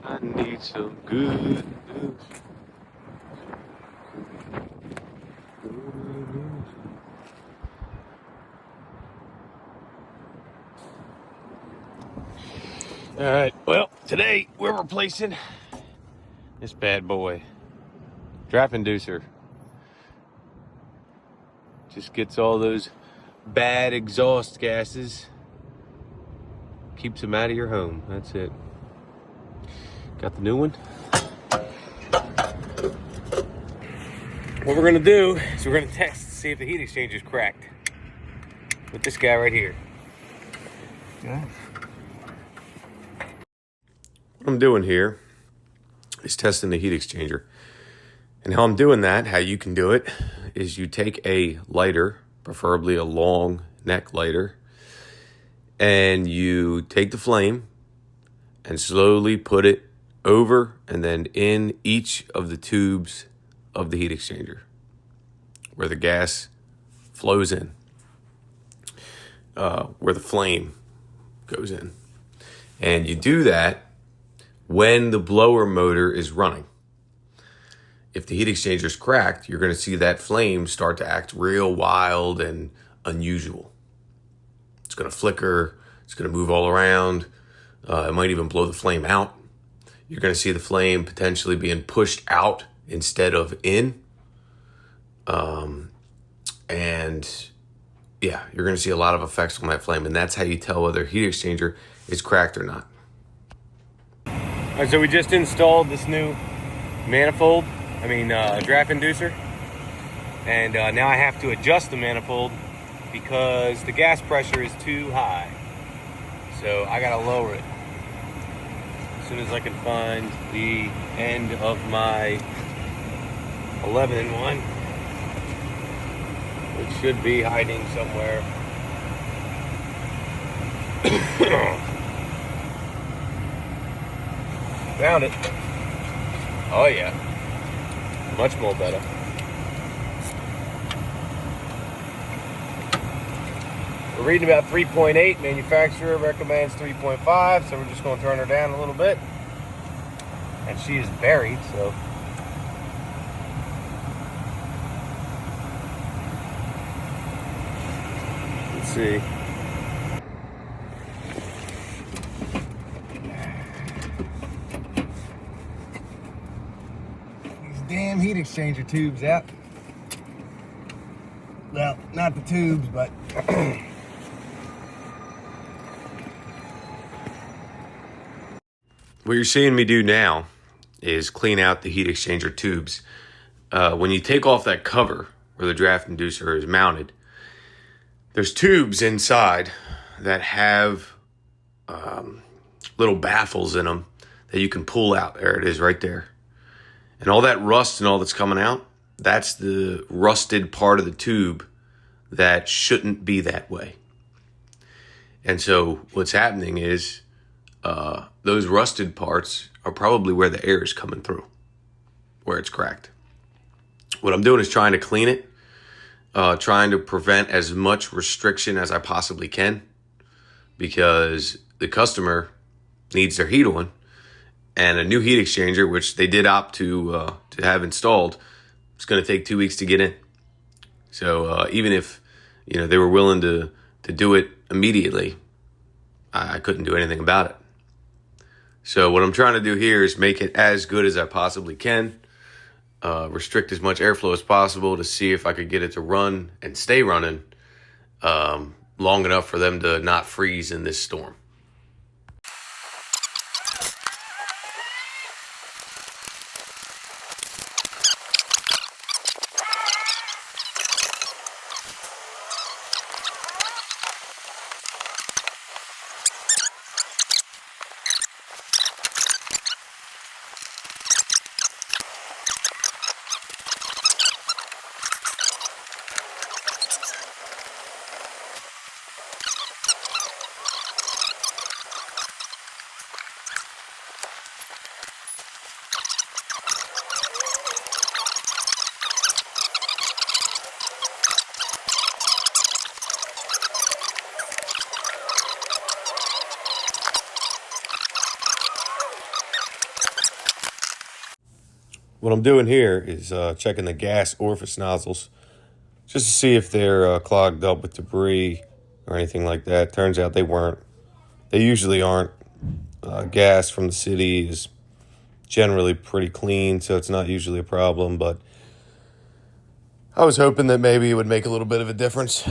I need some good news. All right, well, today we're replacing this bad boy. Draft Inducer. Just gets all those bad exhaust gases, keeps them out of your home. That's it. Got the new one. What we're gonna do is we're gonna test to see if the heat exchanger is cracked with this guy right here. Okay. What I'm doing here is testing the heat exchanger. And how I'm doing that, how you can do it, is you take a lighter, preferably a long neck lighter, and you take the flame and slowly put it over and then in each of the tubes of the heat exchanger where the gas flows in, where the flame goes in. And you do that when the blower motor is running. If the heat exchanger is cracked, you're going to see that flame start to act real wild and unusual. It's going to flicker. It's going to move all around. It might even blow the flame out. You're going to see the flame potentially being pushed out instead of in. And yeah, you're going to see a lot of effects on that flame. And that's how you tell whether a heat exchanger is cracked or not. All right, so we just installed this new manifold. Draft inducer. And now I have to adjust the manifold because the gas pressure is too high. So I gotta lower it. As soon as I can find the end of my 11-in-1, which should be hiding somewhere. Found it. Oh yeah. Much more better. We're reading about 3.8. Manufacturer recommends 3.5, so we're just going to turn her down a little bit. And she is buried, so. Let's see. Damn heat exchanger tubes out. Well, not the tubes, but What you're seeing me do now is clean out the heat exchanger tubes. When you take off that cover where the draft inducer is mounted, there's tubes inside that have little baffles in them that you can pull out. There it is right there. And all that rust and all that's coming out, that's the rusted part of the tube that shouldn't be that way. And so what's happening is those rusted parts are probably where the air is coming through, where it's cracked. What I'm doing is trying to clean it, trying to prevent as much restriction as I possibly can, because the customer needs their heat on, and a new heat exchanger, which they did opt to have installed, it's going to take 2 weeks to get in. So even if they were willing to do it immediately, I couldn't do anything about it. So what I'm trying to do here is make it as good as I possibly can, restrict as much airflow as possible to see if I could get it to run and stay running long enough for them to not freeze in this storm. what I'm doing here is checking the gas orifice nozzles just to see if they're clogged up with debris or anything like that. Turns out they weren't. They usually aren't. Gas from the city is generally pretty clean, so it's not usually a problem, but I was hoping that maybe it would make a little bit of a difference.